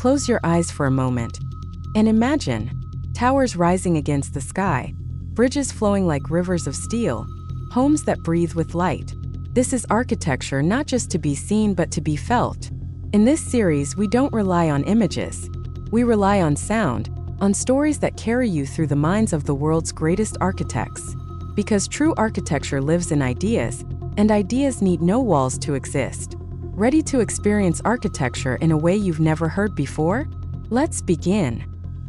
Close your eyes for a moment and imagine towers rising against the sky, bridges flowing like rivers of steel, homes that breathe with light. This is architecture not just to be seen but to be felt. In this series, we don't rely on images. We rely on sound, on stories that carry you through the minds of the world's greatest architects. Because true architecture lives in ideas, and ideas need no walls to exist. Ready to experience architecture in a way you've never heard before? Let's begin.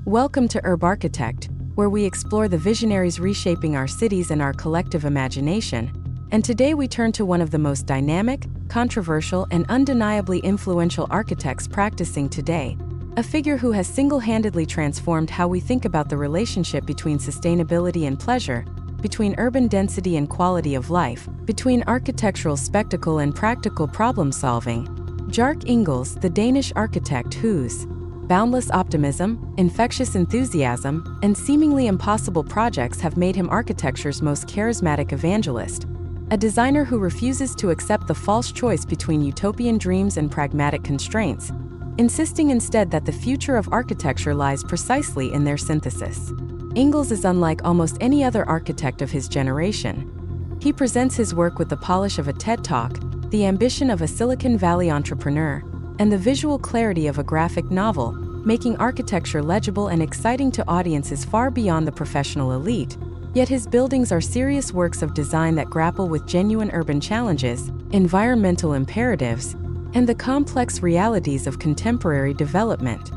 Welcome to UrbArchitect, where we explore the visionaries reshaping our cities and our collective imagination. And today we turn to one of the most dynamic, controversial, and undeniably influential architects practicing today, a figure who has single-handedly transformed how we think about the relationship between sustainability and pleasure, between urban density and quality of life, between architectural spectacle and practical problem-solving. Bjarke Ingels, the Danish architect whose boundless optimism, infectious enthusiasm, and seemingly impossible projects have made him architecture's most charismatic evangelist. A designer who refuses to accept the false choice between utopian dreams and pragmatic constraints, insisting instead that the future of architecture lies precisely in their synthesis. Ingels is unlike almost any other architect of his generation. He presents his work with the polish of a TED Talk, the ambition of a Silicon Valley entrepreneur, and the visual clarity of a graphic novel, making architecture legible and exciting to audiences far beyond the professional elite. Yet his buildings are serious works of design that grapple with genuine urban challenges, environmental imperatives, and the complex realities of contemporary development.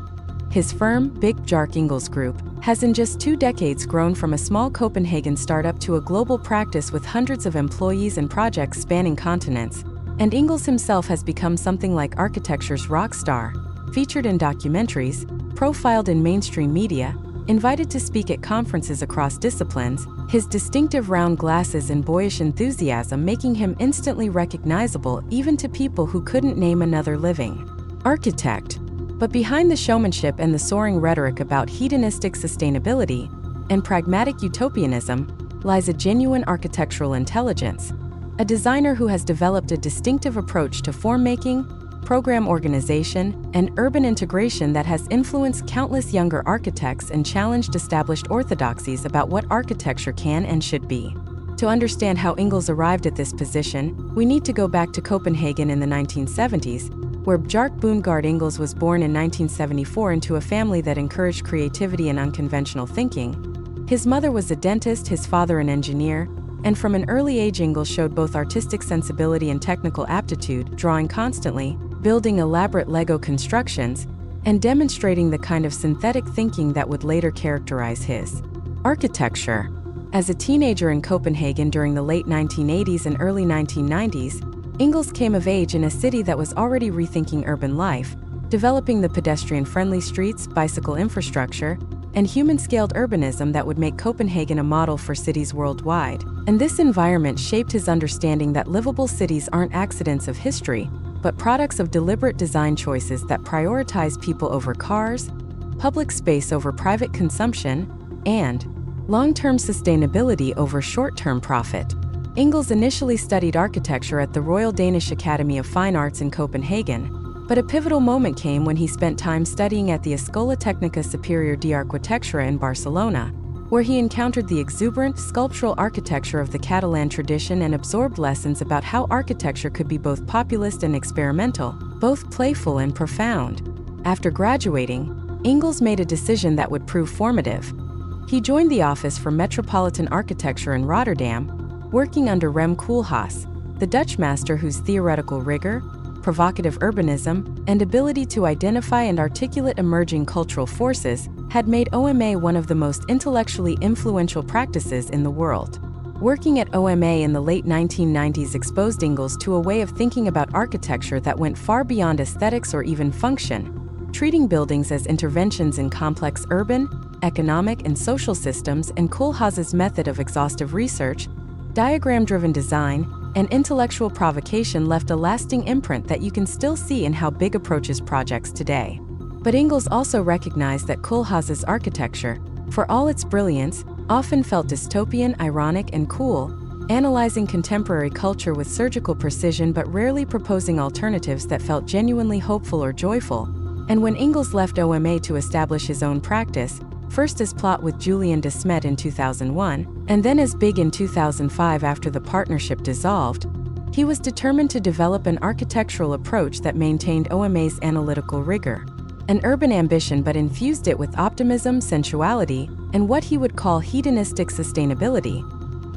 His firm, Bjarke Ingels Group, has in just 2 decades grown from a small Copenhagen startup to a global practice with hundreds of employees and projects spanning continents. And Ingels himself has become something like architecture's rock star, featured in documentaries, profiled in mainstream media, invited to speak at conferences across disciplines, his distinctive round glasses and boyish enthusiasm making him instantly recognizable even to people who couldn't name another living architect. But behind the showmanship and the soaring rhetoric about hedonistic sustainability and pragmatic utopianism lies a genuine architectural intelligence, a designer who has developed a distinctive approach to form-making, program organization, and urban integration that has influenced countless younger architects and challenged established orthodoxies about what architecture can and should be. To understand how Ingels arrived at this position, we need to go back to Copenhagen in the 1970s, where Bjarke Ingels was born in 1974 into a family that encouraged creativity and unconventional thinking. His mother was a dentist, his father an engineer, and from an early age Ingels showed both artistic sensibility and technical aptitude, drawing constantly, building elaborate Lego constructions, and demonstrating the kind of synthetic thinking that would later characterize his architecture. As a teenager in Copenhagen during the late 1980s and early 1990s, Ingels came of age in a city that was already rethinking urban life, developing the pedestrian-friendly streets, bicycle infrastructure, and human-scaled urbanism that would make Copenhagen a model for cities worldwide. And this environment shaped his understanding that livable cities aren't accidents of history, but products of deliberate design choices that prioritize people over cars, public space over private consumption, and long-term sustainability over short-term profit. Ingels initially studied architecture at the Royal Danish Academy of Fine Arts in Copenhagen, but a pivotal moment came when he spent time studying at the Escola Tècnica Superior d'Arquitectura in Barcelona, where he encountered the exuberant, sculptural architecture of the Catalan tradition and absorbed lessons about how architecture could be both populist and experimental, both playful and profound. After graduating, Ingels made a decision that would prove formative. He joined the Office for Metropolitan Architecture in Rotterdam, working under Rem Koolhaas, the Dutch master whose theoretical rigor, provocative urbanism, and ability to identify and articulate emerging cultural forces had made OMA one of the most intellectually influential practices in the world. Working at OMA in the late 1990s exposed Ingels to a way of thinking about architecture that went far beyond aesthetics or even function, treating buildings as interventions in complex urban, economic, and social systems. And Koolhaas's method of exhaustive research, diagram-driven design, and intellectual provocation left a lasting imprint that you can still see in how Big approaches projects today. But Ingels also recognized that Koolhaas's architecture, for all its brilliance, often felt dystopian, ironic, and cool, analyzing contemporary culture with surgical precision but rarely proposing alternatives that felt genuinely hopeful or joyful. And when Ingels left OMA to establish his own practice, first as Plot with Julian de Smet in 2001, and then as Big in 2005 after the partnership dissolved, he was determined to develop an architectural approach that maintained OMA's analytical rigor, an urban ambition but infused it with optimism, sensuality, and what he would call hedonistic sustainability,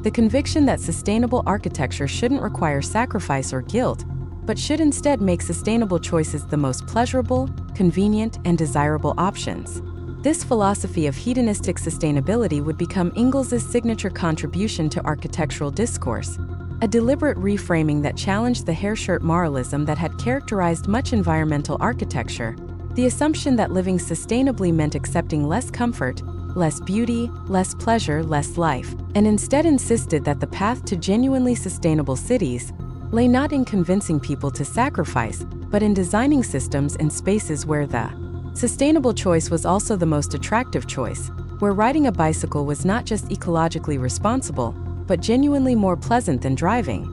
the conviction that sustainable architecture shouldn't require sacrifice or guilt, but should instead make sustainable choices the most pleasurable, convenient, and desirable options. This philosophy of hedonistic sustainability would become Ingels's signature contribution to architectural discourse, a deliberate reframing that challenged the hair shirt moralism that had characterized much environmental architecture, the assumption that living sustainably meant accepting less comfort, less beauty, less pleasure, less life, and instead insisted that the path to genuinely sustainable cities lay not in convincing people to sacrifice, but in designing systems and spaces where the sustainable choice was also the most attractive choice, where riding a bicycle was not just ecologically responsible, but genuinely more pleasant than driving,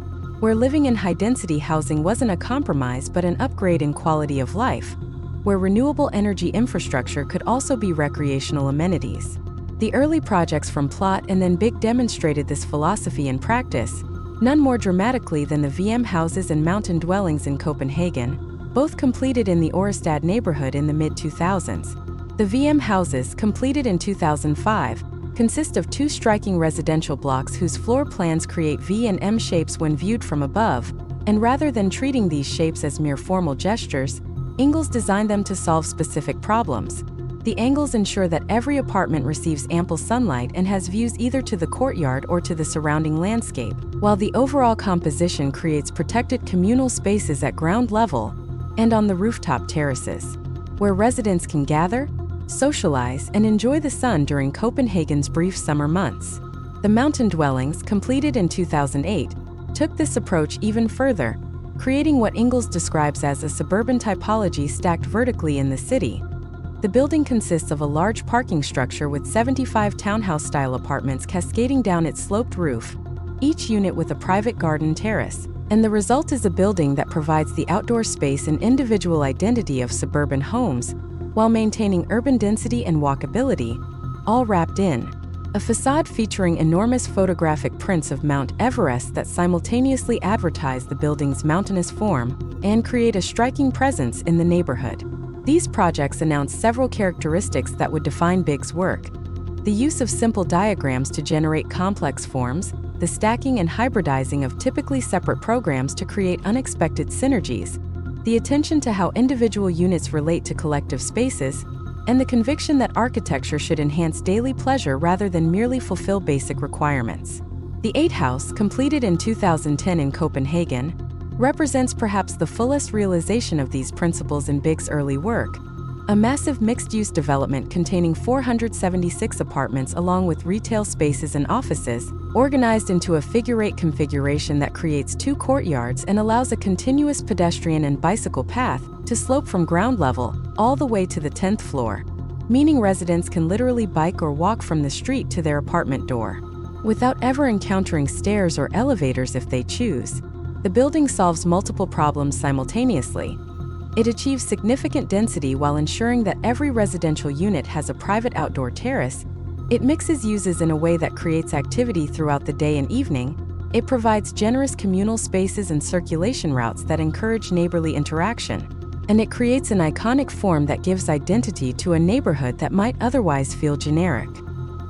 where living in high-density housing wasn't a compromise but an upgrade in quality of life, where renewable energy infrastructure could also be recreational amenities. The early projects from Plot and then Big demonstrated this philosophy in practice, none more dramatically than the VM houses and mountain dwellings in Copenhagen, both completed in the Orestad neighborhood in the mid-2000s. The VM houses, completed in 2005, consist of two striking residential blocks whose floor plans create V and M shapes when viewed from above, and rather than treating these shapes as mere formal gestures, Ingels designed them to solve specific problems. The angles ensure that every apartment receives ample sunlight and has views either to the courtyard or to the surrounding landscape, while the overall composition creates protected communal spaces at ground level and on the rooftop terraces, where residents can gather, socialize, and enjoy the sun during Copenhagen's brief summer months. The mountain dwellings, completed in 2008, took this approach even further, creating what Ingels describes as a suburban typology stacked vertically in the city. The building consists of a large parking structure with 75 townhouse-style apartments cascading down its sloped roof, each unit with a private garden terrace, and the result is a building that provides the outdoor space and individual identity of suburban homes, while maintaining urban density and walkability, all wrapped in a facade featuring enormous photographic prints of Mount Everest that simultaneously advertise the building's mountainous form and create a striking presence in the neighborhood. These projects announce several characteristics that would define Big's work: the use of simple diagrams to generate complex forms, the stacking and hybridizing of typically separate programs to create unexpected synergies, the attention to how individual units relate to collective spaces, and the conviction that architecture should enhance daily pleasure rather than merely fulfill basic requirements. The 8 house, completed in 2010 in Copenhagen, represents perhaps the fullest realization of these principles in Big's early work, a massive mixed-use development containing 476 apartments along with retail spaces and offices, organized into a figure-8 configuration that creates 2 courtyards and allows a continuous pedestrian and bicycle path to slope from ground level all the way to the 10th floor, meaning residents can literally bike or walk from the street to their apartment door, without ever encountering stairs or elevators if they choose. The building solves multiple problems simultaneously. It achieves significant density while ensuring that every residential unit has a private outdoor terrace. It mixes uses in a way that creates activity throughout the day and evening. It provides generous communal spaces and circulation routes that encourage neighborly interaction. And it creates an iconic form that gives identity to a neighborhood that might otherwise feel generic.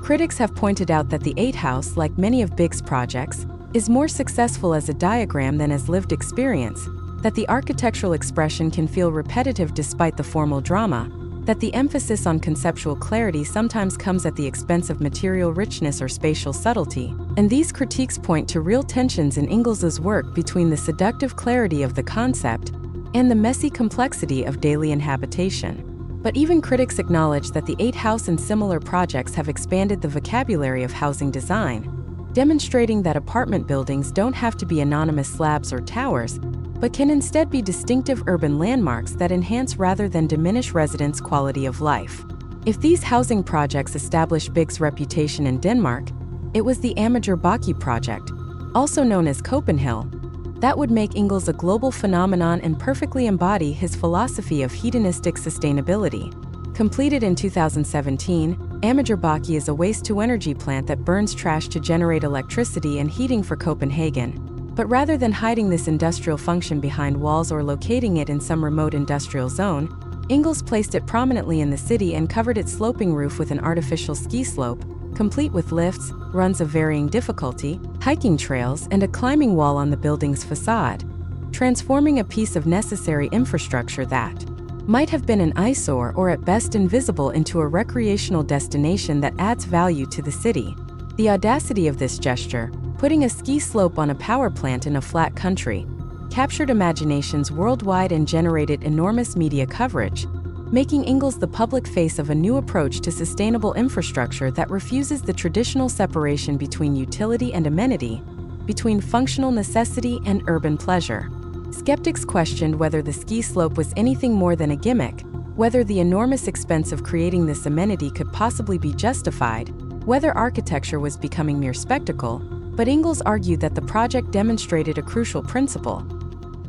Critics have pointed out that the 8 house, like many of Big's projects, is more successful as a diagram than as lived experience, that the architectural expression can feel repetitive despite the formal drama, that the emphasis on conceptual clarity sometimes comes at the expense of material richness or spatial subtlety, and these critiques point to real tensions in Ingels's work between the seductive clarity of the concept and the messy complexity of daily inhabitation. But even critics acknowledge that the 8 house and similar projects have expanded the vocabulary of housing design, demonstrating that apartment buildings don't have to be anonymous slabs or towers, but can instead be distinctive urban landmarks that enhance rather than diminish residents' quality of life. If these housing projects established Big's reputation in Denmark, it was the Amager Baki project, also known as CopenHill, That would make Ingels a global phenomenon and perfectly embody his philosophy of hedonistic sustainability. Completed in 2017, UrbArchitect is a waste-to-energy plant that burns trash to generate electricity and heating for Copenhagen. But rather than hiding this industrial function behind walls or locating it in some remote industrial zone, Ingels placed it prominently in the city and covered its sloping roof with an artificial ski slope, complete with lifts, runs of varying difficulty, hiking trails, and a climbing wall on the building's facade, transforming a piece of necessary infrastructure that might have been an eyesore or at best invisible into a recreational destination that adds value to the city. The audacity of this gesture, putting a ski slope on a power plant in a flat country, captured imaginations worldwide and generated enormous media coverage, making Ingels the public face of a new approach to sustainable infrastructure that refuses the traditional separation between utility and amenity, between functional necessity and urban pleasure. Skeptics questioned whether the ski slope was anything more than a gimmick, whether the enormous expense of creating this amenity could possibly be justified, whether architecture was becoming mere spectacle, but Ingels argued that the project demonstrated a crucial principle: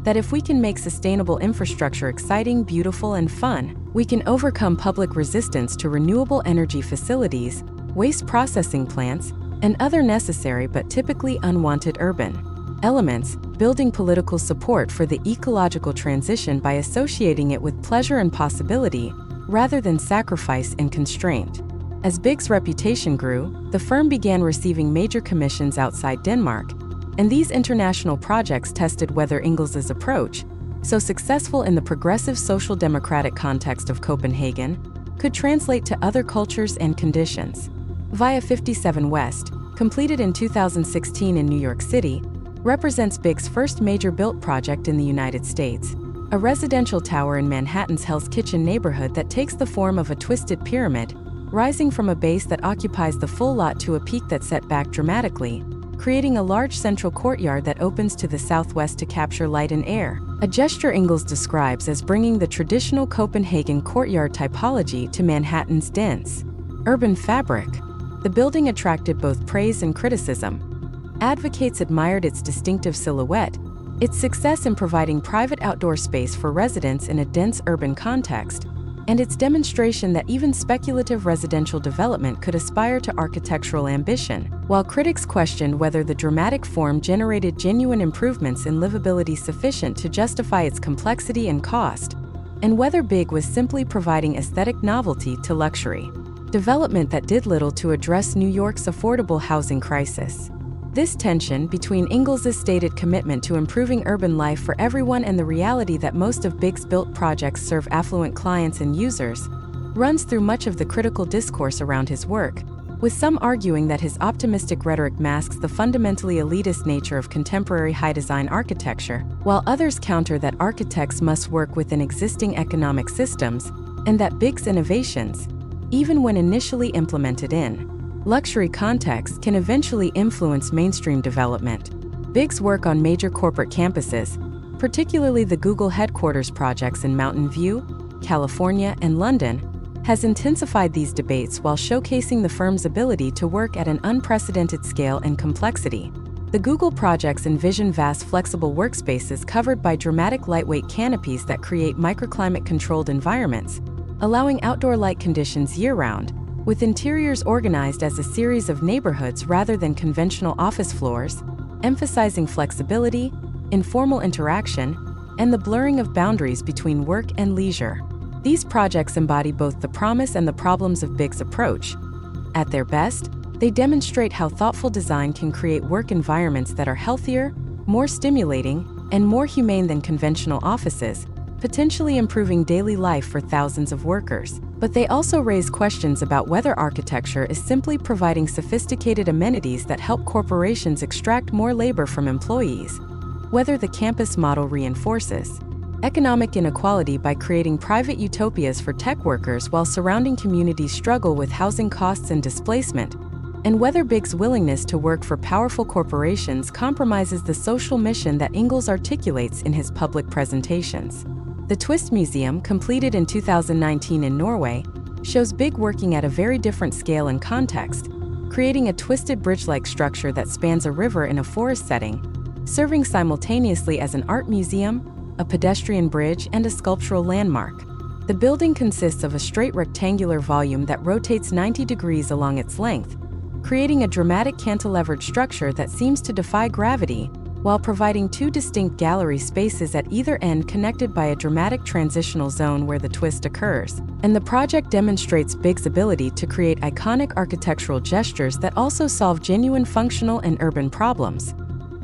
that if we can make sustainable infrastructure exciting, beautiful, and fun, we can overcome public resistance to renewable energy facilities, waste processing plants, and other necessary but typically unwanted urban elements, building political support for the ecological transition by associating it with pleasure and possibility, rather than sacrifice and constraint. As BIG's reputation grew, the firm began receiving major commissions outside Denmark, and these international projects tested whether Ingels' approach, so successful in the progressive social democratic context of Copenhagen, could translate to other cultures and conditions. Via 57 West, completed in 2016 in New York City, represents BIG's first major built project in the United States, a residential tower in Manhattan's Hell's Kitchen neighborhood that takes the form of a twisted pyramid, rising from a base that occupies the full lot to a peak that's set back dramatically, creating a large central courtyard that opens to the southwest to capture light and air, a gesture Ingels describes as bringing the traditional Copenhagen courtyard typology to Manhattan's dense urban fabric. The building attracted both praise and criticism. Advocates admired its distinctive silhouette, its success in providing private outdoor space for residents in a dense urban context, and its demonstration that even speculative residential development could aspire to architectural ambition, while critics questioned whether the dramatic form generated genuine improvements in livability sufficient to justify its complexity and cost, and whether BIG was simply providing aesthetic novelty to luxury development that did little to address New York's affordable housing crisis. This tension between Ingels' stated commitment to improving urban life for everyone and the reality that most of BIG's built projects serve affluent clients and users runs through much of the critical discourse around his work, with some arguing that his optimistic rhetoric masks the fundamentally elitist nature of contemporary high-design architecture, while others counter that architects must work within existing economic systems, and that BIG's innovations, even when initially implemented in luxury contexts, can eventually influence mainstream development. BIG's work on major corporate campuses, particularly the Google headquarters projects in Mountain View, California, and London, has intensified these debates while showcasing the firm's ability to work at an unprecedented scale and complexity. The Google projects envision vast flexible workspaces covered by dramatic lightweight canopies that create microclimate-controlled environments, allowing outdoor light conditions year-round, with interiors organized as a series of neighborhoods rather than conventional office floors, emphasizing flexibility, informal interaction, and the blurring of boundaries between work and leisure. These projects embody both the promise and the problems of BIG's approach. At their best, they demonstrate how thoughtful design can create work environments that are healthier, more stimulating, and more humane than conventional offices, potentially improving daily life for thousands of workers. But they also raise questions about whether architecture is simply providing sophisticated amenities that help corporations extract more labor from employees, whether the campus model reinforces economic inequality by creating private utopias for tech workers while surrounding communities struggle with housing costs and displacement, and whether BIG's willingness to work for powerful corporations compromises the social mission that Ingels articulates in his public presentations. The Twist Museum, completed in 2019 in Norway, shows BIG working at a very different scale and context, creating a twisted bridge-like structure that spans a river in a forest setting, serving simultaneously as an art museum, a pedestrian bridge, and a sculptural landmark. The building consists of a straight rectangular volume that rotates 90 degrees along its length, creating a dramatic cantilevered structure that seems to defy gravity, while providing two distinct gallery spaces at either end connected by a dramatic transitional zone where the twist occurs. And the project demonstrates BIG's ability to create iconic architectural gestures that also solve genuine functional and urban problems.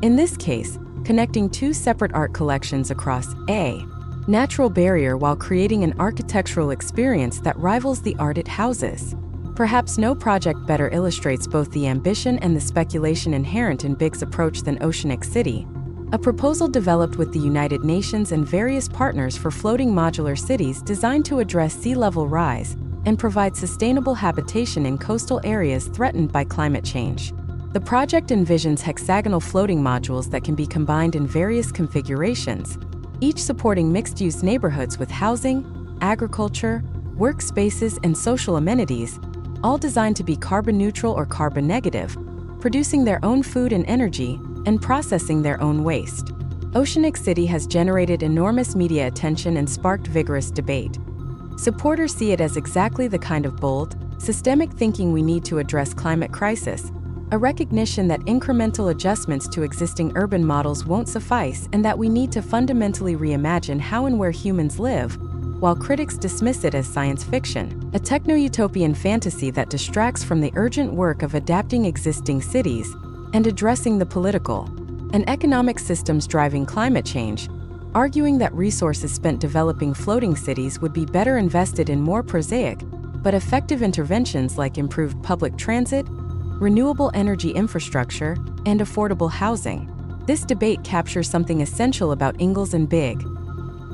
In this case, connecting two separate art collections across a natural barrier while creating an architectural experience that rivals the art it houses. Perhaps no project better illustrates both the ambition and the speculation inherent in BIG's approach than Oceanic City, a proposal developed with the United Nations and various partners for floating modular cities designed to address sea level rise and provide sustainable habitation in coastal areas threatened by climate change. The project envisions hexagonal floating modules that can be combined in various configurations, each supporting mixed-use neighborhoods with housing, agriculture, workspaces, and social amenities, all designed to be carbon neutral or carbon negative, producing their own food and energy, and processing their own waste. Oceanic City has generated enormous media attention and sparked vigorous debate. Supporters see it as exactly the kind of bold, systemic thinking we need to address climate crisis, a recognition that incremental adjustments to existing urban models won't suffice and that we need to fundamentally reimagine how and where humans live, while critics dismiss it as science fiction, a techno-utopian fantasy that distracts from the urgent work of adapting existing cities and addressing the political and economic systems driving climate change, arguing that resources spent developing floating cities would be better invested in more prosaic but effective interventions like improved public transit, renewable energy infrastructure, and affordable housing. This debate captures something essential about Ingels and BIG.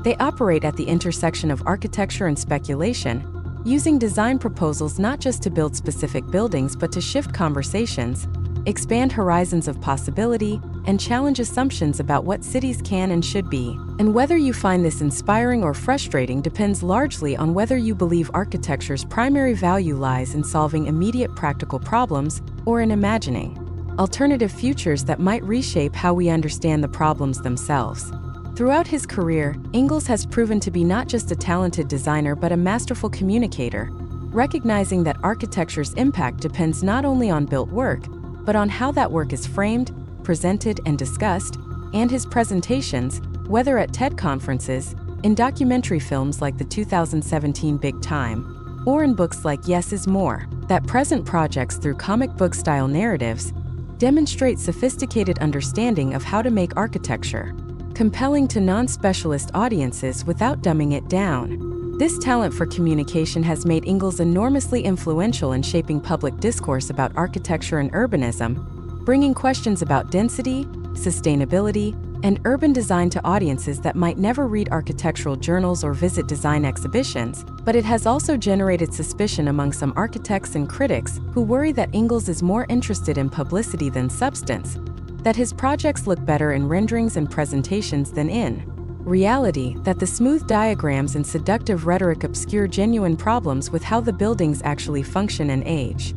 They operate at the intersection of architecture and speculation, using design proposals not just to build specific buildings but to shift conversations, expand horizons of possibility, and challenge assumptions about what cities can and should be. And whether you find this inspiring or frustrating depends largely on whether you believe architecture's primary value lies in solving immediate practical problems or in imagining alternative futures that might reshape how we understand the problems themselves. Throughout his career, Ingels has proven to be not just a talented designer but a masterful communicator, recognizing that architecture's impact depends not only on built work, but on how that work is framed, presented, and discussed, and his presentations, whether at TED conferences, in documentary films like the 2017 Big Time, or in books like Yes is More, that present projects through comic book-style narratives, demonstrate sophisticated understanding of how to make architecture compelling to non-specialist audiences without dumbing it down. This talent for communication has made Ingels enormously influential in shaping public discourse about architecture and urbanism, bringing questions about density, sustainability, and urban design to audiences that might never read architectural journals or visit design exhibitions, but it has also generated suspicion among some architects and critics who worry that Ingels is more interested in publicity than substance, that his projects look better in renderings and presentations than in reality, that the smooth diagrams and seductive rhetoric obscure genuine problems with how the buildings actually function and age.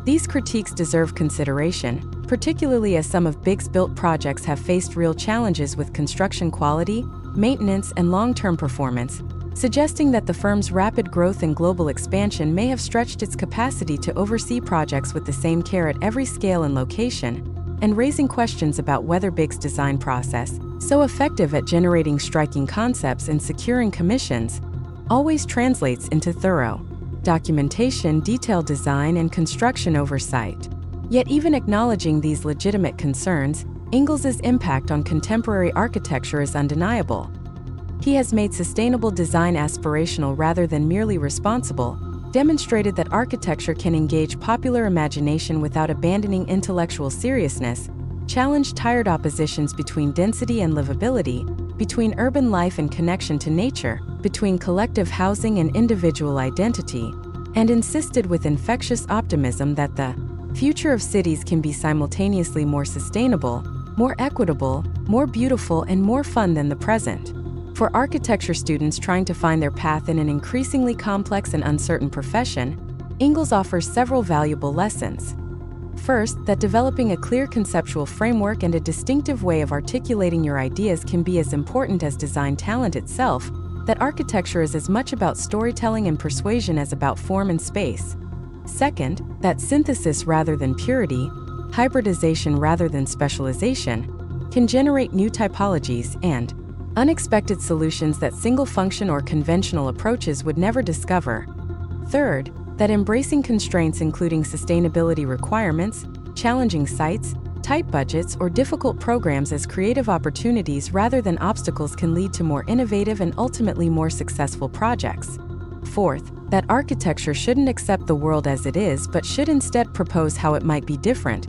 These critiques deserve consideration, particularly as some of BIG's built projects have faced real challenges with construction quality, maintenance, and long-term performance, suggesting that the firm's rapid growth and global expansion may have stretched its capacity to oversee projects with the same care at every scale and location, and raising questions about whether BIG's design process, so effective at generating striking concepts and securing commissions, always translates into thorough documentation, detailed design, and construction oversight. Yet even acknowledging these legitimate concerns, Ingels' impact on contemporary architecture is undeniable. He has made sustainable design aspirational rather than merely responsible, demonstrated that architecture can engage popular imagination without abandoning intellectual seriousness, challenged tired oppositions between density and livability, between urban life and connection to nature, between collective housing and individual identity, and insisted with infectious optimism that the future of cities can be simultaneously more sustainable, more equitable, more beautiful, and more fun than the present. For architecture students trying to find their path in an increasingly complex and uncertain profession, Ingels offers several valuable lessons. First, that developing a clear conceptual framework and a distinctive way of articulating your ideas can be as important as design talent itself, that architecture is as much about storytelling and persuasion as about form and space. Second, that synthesis rather than purity, hybridization rather than specialization, can generate new typologies and unexpected solutions that single-function or conventional approaches would never discover. Third, that embracing constraints including sustainability requirements, challenging sites, tight budgets, or difficult programs as creative opportunities rather than obstacles can lead to more innovative and ultimately more successful projects. Fourth, that architecture shouldn't accept the world as it is but should instead propose how it might be different,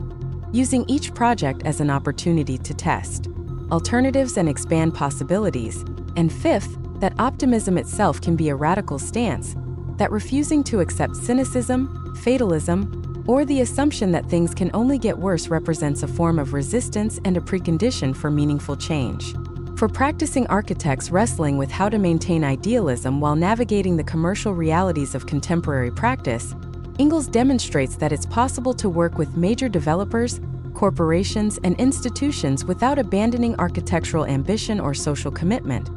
using each project as an opportunity to test alternatives and expand possibilities. And fifth, that optimism itself can be a radical stance, that refusing to accept cynicism, fatalism, or the assumption that things can only get worse represents a form of resistance and a precondition for meaningful change. For practicing architects wrestling with how to maintain idealism while navigating the commercial realities of contemporary practice, Ingels demonstrates that it's possible to work with major developers, corporations, and institutions without abandoning architectural ambition or social commitment,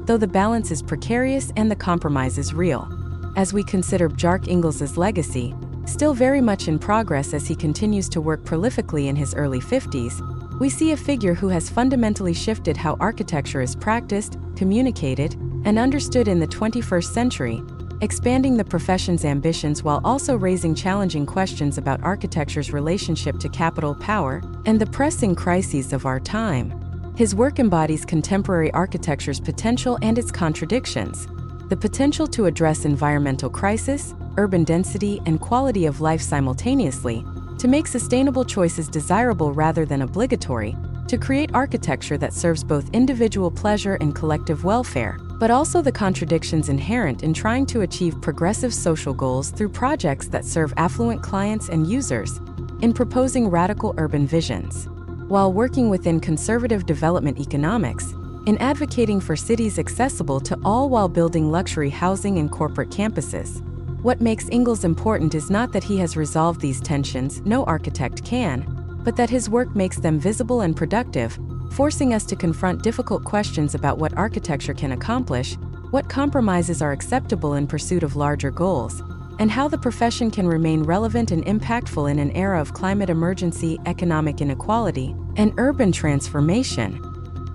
though the balance is precarious and the compromise is real. As we consider Bjarke Ingels' legacy, still very much in progress as he continues to work prolifically in his early 50s, we see a figure who has fundamentally shifted how architecture is practiced, communicated, and understood in the 21st century, expanding the profession's ambitions while also raising challenging questions about architecture's relationship to capital, power, and the pressing crises of our time. His work embodies contemporary architecture's potential and its contradictions: the potential to address environmental crisis, urban density, and quality of life simultaneously, to make sustainable choices desirable rather than obligatory, to create architecture that serves both individual pleasure and collective welfare, but also the contradictions inherent in trying to achieve progressive social goals through projects that serve affluent clients and users, in proposing radical urban visions, while working within conservative development economics, in advocating for cities accessible to all while building luxury housing and corporate campuses. What makes Ingels important is not that he has resolved these tensions, no architect can, but that his work makes them visible and productive, forcing us to confront difficult questions about what architecture can accomplish, what compromises are acceptable in pursuit of larger goals, and how the profession can remain relevant and impactful in an era of climate emergency, economic inequality, and urban transformation.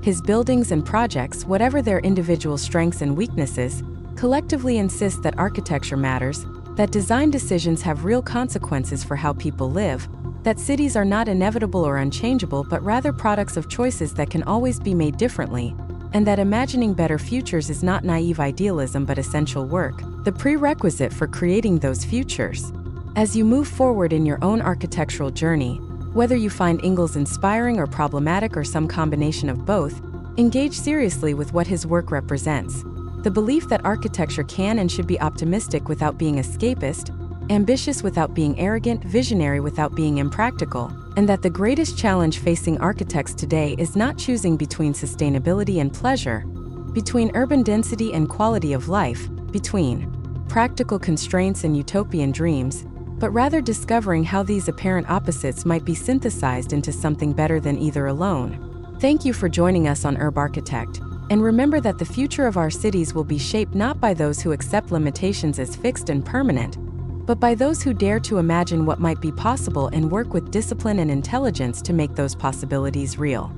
His buildings and projects, whatever their individual strengths and weaknesses, collectively insist that architecture matters, that design decisions have real consequences for how people live, that cities are not inevitable or unchangeable but rather products of choices that can always be made differently, and that imagining better futures is not naive idealism but essential work, the prerequisite for creating those futures. As you move forward in your own architectural journey, whether you find Ingels inspiring or problematic or some combination of both, engage seriously with what his work represents. The belief that architecture can and should be optimistic without being escapist, ambitious without being arrogant, visionary without being impractical, and that the greatest challenge facing architects today is not choosing between sustainability and pleasure, between urban density and quality of life, between practical constraints and utopian dreams, but rather discovering how these apparent opposites might be synthesized into something better than either alone. Thank you for joining us on UrbArchitect, and remember that the future of our cities will be shaped not by those who accept limitations as fixed and permanent, but by those who dare to imagine what might be possible and work with discipline and intelligence to make those possibilities real.